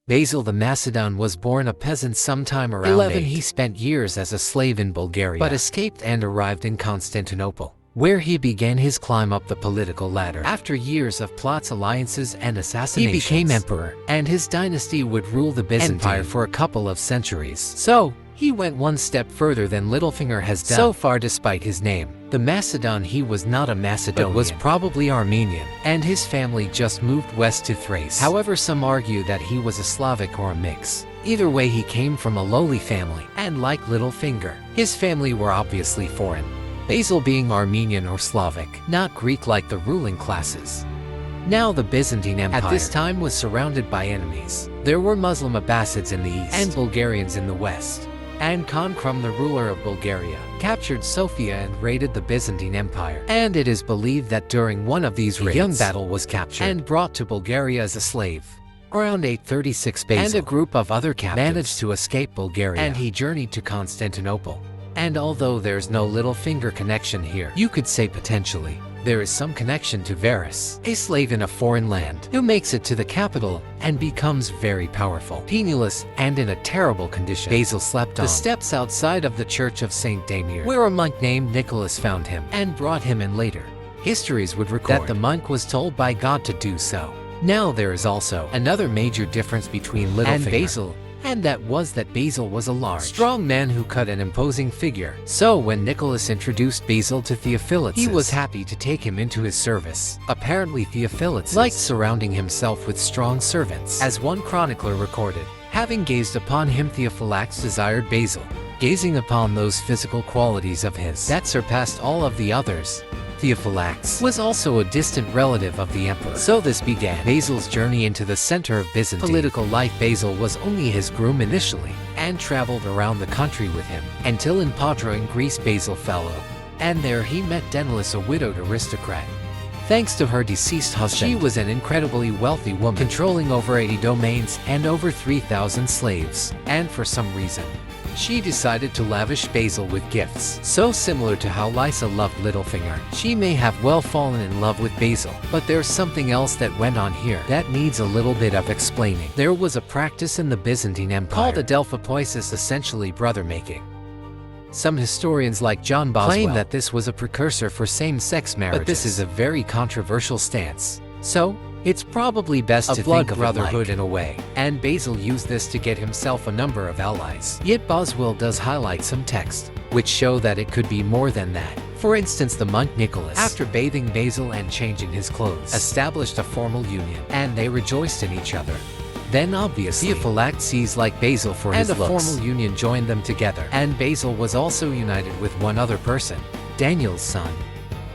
Basil the Macedon was born a peasant sometime around 11. He spent years as a slave in Bulgaria, but escaped and arrived in Constantinople, where he began his climb up the political ladder. After years of plots, alliances, and assassinations, he became emperor, and his dynasty would rule the Byzantine Empire for a couple of centuries. So, he went one step further than Littlefinger has done. So far, despite his name, the Macedon, he was not a Macedonian, but was probably Armenian, and his family just moved west to Thrace. However, some argue that he was a Slavic or a mix. Either way, he came from a lowly family, and like Littlefinger, his family were obviously foreign. Basil being Armenian or Slavic, not Greek like the ruling classes. Now the Byzantine Empire at this time was surrounded by enemies. There were Muslim Abbasids in the east and Bulgarians in the west. And Khan, the ruler of Bulgaria, captured Sofia and raided the Byzantine Empire. And it is believed that during one of these raids, a young Basil was captured and brought to Bulgaria as a slave. Around 836, Basil and a group of other captives managed to escape Bulgaria, and he journeyed to Constantinople. And although there's no Littlefinger connection here, you could say potentially there is some connection to Varus, a slave in a foreign land, who makes it to the capital and becomes very powerful, penniless, and in a terrible condition. Basil slept on the steps outside of the church of St. Damir, where a monk named Nicholas found him and brought him in later. Histories would record that the monk was told by God to do so. Now there is also another major difference between Littlefinger and Basil, and that was that Basil was a large, strong man who cut an imposing figure. So when Nicholas introduced Basil to Theophilus, he was happy to take him into his service. Apparently Theophilus liked surrounding himself with strong servants. As one chronicler recorded, having gazed upon him, Theophilus desired Basil, gazing upon those physical qualities of his that surpassed all of the others. Theophilus was also a distant relative of the emperor. So this began Basil's journey into the center of Byzantine political life. Basil was only his groom initially, and traveled around the country with him, until in Padra in Greece Basil fell ill. And there he met Denilis, a widowed aristocrat. Thanks to her deceased husband, she was an incredibly wealthy woman, controlling over 80 domains and over 3,000 slaves. And for some reason, she decided to lavish Basil with gifts. So similar to how Lysa loved Littlefinger, she may have well fallen in love with Basil. But there's something else that went on here that needs a little bit of explaining. There was a practice in the Byzantine Empire called adelphopoiesis, essentially brother-making. Some historians like John Boswell claim that this was a precursor for same-sex marriages, but this is a very controversial stance. So, it's probably best to think of brotherhood in a way, and Basil used this to get himself a number of allies. Yet Boswell does highlight some text, which show that it could be more than that. For instance, the monk Nicholas, after bathing Basil and changing his clothes, established a formal union, and they rejoiced in each other. Then obviously Theophilus liked Basil for his looks, and a formal union joined them together. And Basil was also united with one other person, Daniel's son.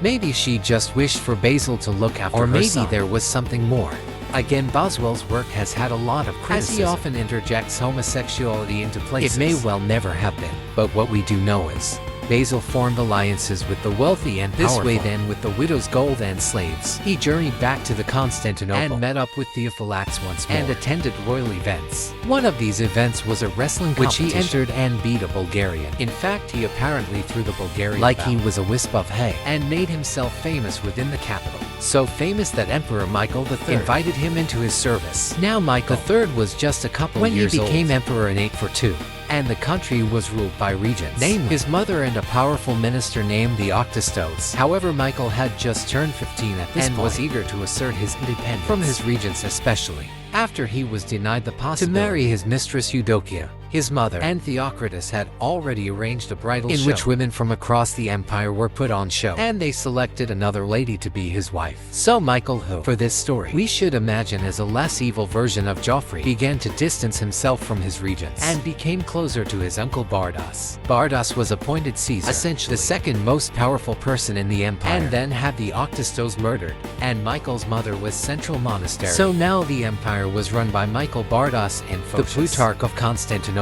Maybe she just wished for Basil to look after her son. Or maybe there was something more. Again, Boswell's work has had a lot of criticism, as he often interjects homosexuality into places. It may well never have been, but what we do know is Basil formed alliances with the wealthy and powerful. This way then, with the widow's gold and slaves, he journeyed back to the Constantinople and met up with Theophilus once more and attended royal events. One of these events was a wrestling competition, which he entered and beat a Bulgarian. In fact, he apparently threw the Bulgarian like he was a wisp of hay and made himself famous within the capital. So famous that Emperor Michael III invited him into his service. Now Michael III was just a couple years old when he became emperor in 842. And the country was ruled by regents, namely his mother and a powerful minister named the Octistos. However, Michael had just turned 15 at this point and was eager to assert his independence from his regents, especially after he was denied the possibility to marry his mistress Eudokia. His mother and Theocritus had already arranged a bridal show in which women from across the empire were put on show, and they selected another lady to be his wife. So Michael, who for this story we should imagine as a less evil version of Joffrey, began to distance himself from his regents and became closer to his uncle Bardas. Bardas was appointed Caesar, essentially the second most powerful person in the empire, and then had the Octistos murdered, and Michael's mother was central monastery. So now the empire was run by Michael, Bardas, and Photius, the Plutarch of Constantinople.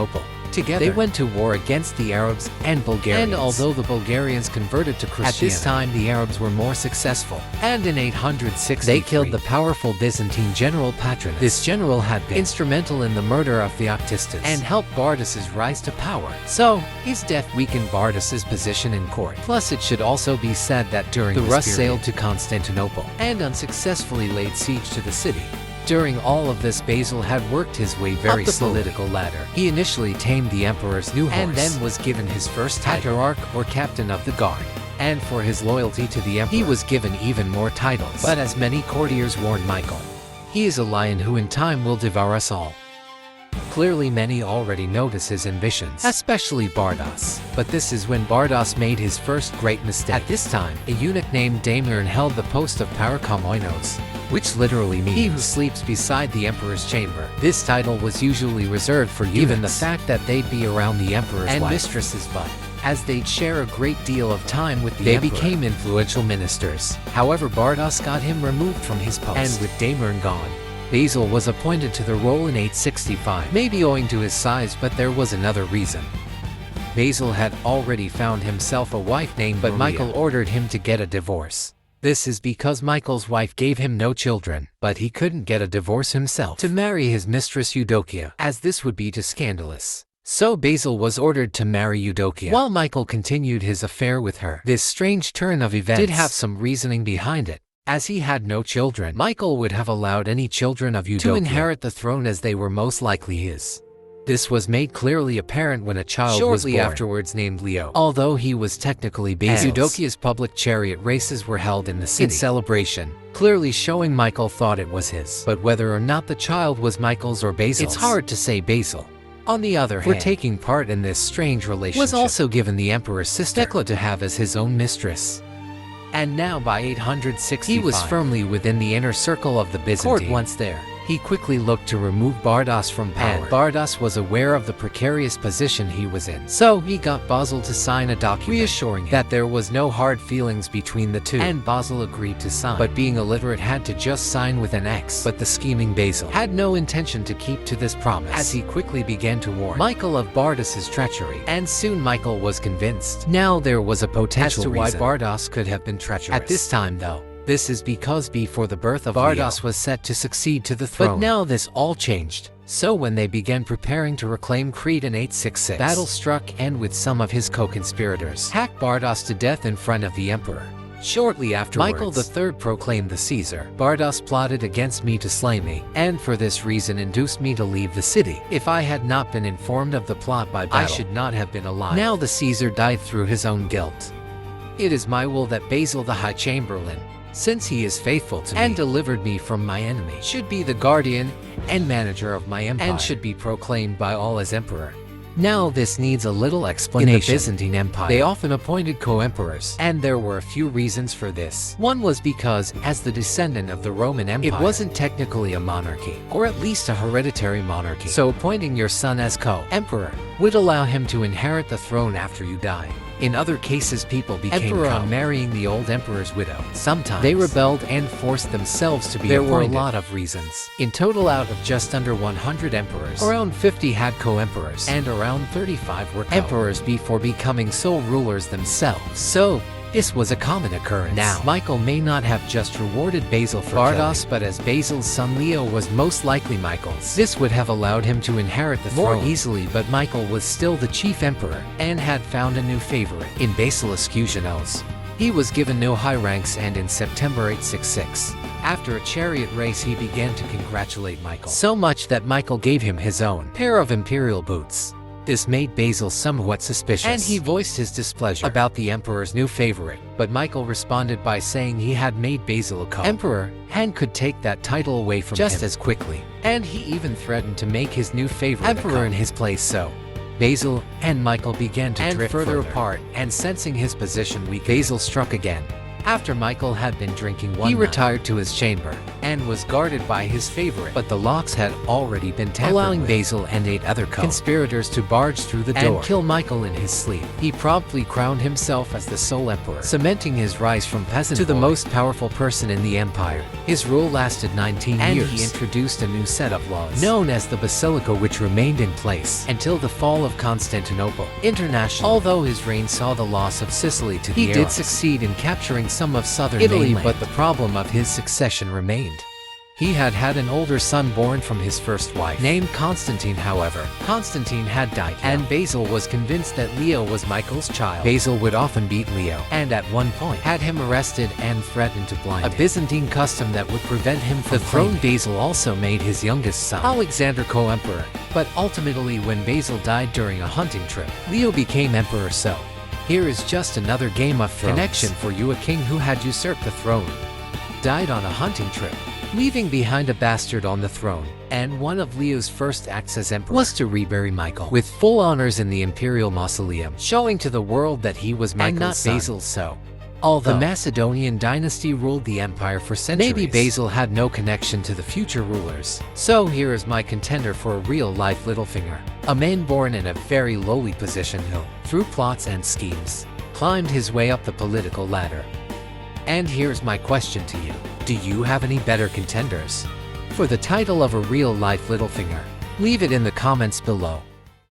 Together, they went to war against the Arabs and Bulgarians. And although the Bulgarians converted to Christianity, at this time the Arabs were more successful. And in 863, they killed the powerful Byzantine general Patronus. This general had been instrumental in the murder of Theoctistus and helped Bardas's rise to power. So, his death weakened Bardas's position in court. Plus, it should also be said that during the Rus sailed to Constantinople and unsuccessfully laid siege to the city. During all of this, Basil had worked his way very slowly up the political ladder. He initially tamed the emperor's new horse, and then was given his first Patriarch or Captain of the Guard. And for his loyalty to the emperor, he was given even more titles. But as many courtiers warned Michael, he is a lion who in time will devour us all. Clearly many already notice his ambitions, especially Bardas. But this is when Bardas made his first great mistake. At this time, a eunuch named Damian held the post of Parakomoinos, which literally means he who sleeps beside the emperor's chamber. This title was usually reserved for eunuchs, given the fact that they'd be around the emperor's and mistresses, but as they'd share a great deal of time with the emperor, they became influential ministers. However, Bardas got him removed from his post, and with Damian gone, Basil was appointed to the role in 865, maybe owing to his size, but there was another reason. Basil had already found himself a wife named Maria, but Michael ordered him to get a divorce. This is because Michael's wife gave him no children, but he couldn't get a divorce himself to marry his mistress Eudokia, as this would be too scandalous. So Basil was ordered to marry Eudokia, while Michael continued his affair with her. This strange turn of events did have some reasoning behind it. As he had no children, Michael would have allowed any children of Eudokia to inherit the throne, as they were most likely his. This was made clearly apparent when a child was born afterwards named Leo. Although he was technically Basil's, Eudokia's public chariot races were held in the city in celebration, clearly showing Michael thought it was his. But whether or not the child was Michael's or Basil's, it's hard to say. Basil, on the other hand, for taking part in this strange relationship, was also given the emperor's sister Thecla to have as his own mistress. And now by 865, he was firmly within the inner circle of the Byzantine court. Once there, he quickly looked to remove Bardas from power. And Bardas was aware of the precarious position he was in, so he got Basil to sign a document reassuring him that there was no hard feelings between the two, and Basil agreed to sign. But being illiterate, had to just sign with an X. But the scheming Basil had no intention to keep to this promise, as he quickly began to warn Michael of Bardas's treachery, and soon Michael was convinced. Now there was a potential reason why Bardas could have been treacherous. At this time though, this is because before the birth of Bardas was set to succeed to the throne. But now this all changed. So when they began preparing to reclaim Crete in 866, battle struck, and with some of his co-conspirators, hacked Bardas to death in front of the emperor. Shortly afterwards, Michael III proclaimed the Caesar. Bardas plotted against me to slay me, and for this reason induced me to leave the city. If I had not been informed of the plot by battle, I should not have been alive. Now the Caesar died through his own guilt. It is my will that Basil the High Chamberlain, since he is faithful to me and delivered me from my enemy, should be the guardian and manager of my empire, and should be proclaimed by all as emperor. Now this needs a little explanation. In the Byzantine Empire, they often appointed co-emperors, and there were a few reasons for this. One was because, as the descendant of the Roman Empire, it wasn't technically a monarchy, or at least a hereditary monarchy. So appointing your son as co-emperor would allow him to inherit the throne after you die. In other cases, people became marrying the old emperor's widow. Sometimes they rebelled and forced themselves to be appointed. There were a lot of reasons. In total, out of just under 100 emperors, around 50 had co-emperors, and around 35 were emperors before becoming sole rulers themselves. So this was a common occurrence. Now, Michael may not have just rewarded Basil for Bardas, but as Basil's son Leo was most likely Michael's, this would have allowed him to inherit the throne more easily. But Michael was still the chief emperor, and had found a new favorite in Basilisk Eugenos. He was given no high ranks, and in September 866, after a chariot race, he began to congratulate Michael, so much that Michael gave him his own pair of imperial boots. This made Basil somewhat suspicious, and he voiced his displeasure about the emperor's new favorite. But Michael responded by saying he had made Basil a co-emperor and could take that title away from him just as quickly. And he even threatened to make his new favorite emperor in his place. So Basil and Michael began to drift further apart, and sensing his position weak, Basil struck again. After Michael had been drinking one night, he retired to his chamber and was guarded by his favorite, but the locks had already been tampered allowing with, Basil and 8 other conspirators to barge through the door and kill Michael in his sleep. He promptly crowned himself as the sole emperor, cementing his rise from peasant to the most powerful person in the empire. His rule lasted 19 years, and he introduced a new set of laws known as the Basilica, which remained in place until the fall of Constantinople. Internationally, although his reign saw the loss of Sicily to the Arabs, he did succeed in capturing some of southern Italy, but the problem of his succession remained. He had an older son born from his first wife, named Constantine. However, Constantine had died, and Basil was convinced that Leo was Michael's child. Basil would often beat Leo, and at one point had him arrested and threatened to blind him, a Byzantine custom that would prevent him from the throne. Basil also made his youngest son, Alexander, co-emperor, but ultimately when Basil died during a hunting trip, Leo became emperor. So, here is just another Game of Thrones connection for you. A king who had usurped the throne died on a hunting trip, leaving behind a bastard on the throne, and one of Leo's first acts as emperor was to rebury Michael with full honors in the imperial mausoleum, showing to the world that he was Michael's and not son. Basil's. So, although the Macedonian dynasty ruled the empire for centuries, maybe Basil had no connection to the future rulers. So here is my contender for a real-life Littlefinger, a man born in a very lowly position who, through plots and schemes, climbed his way up the political ladder. And here's my question to you. Do you have any better contenders for the title of a real-life Littlefinger? Leave it in the comments below.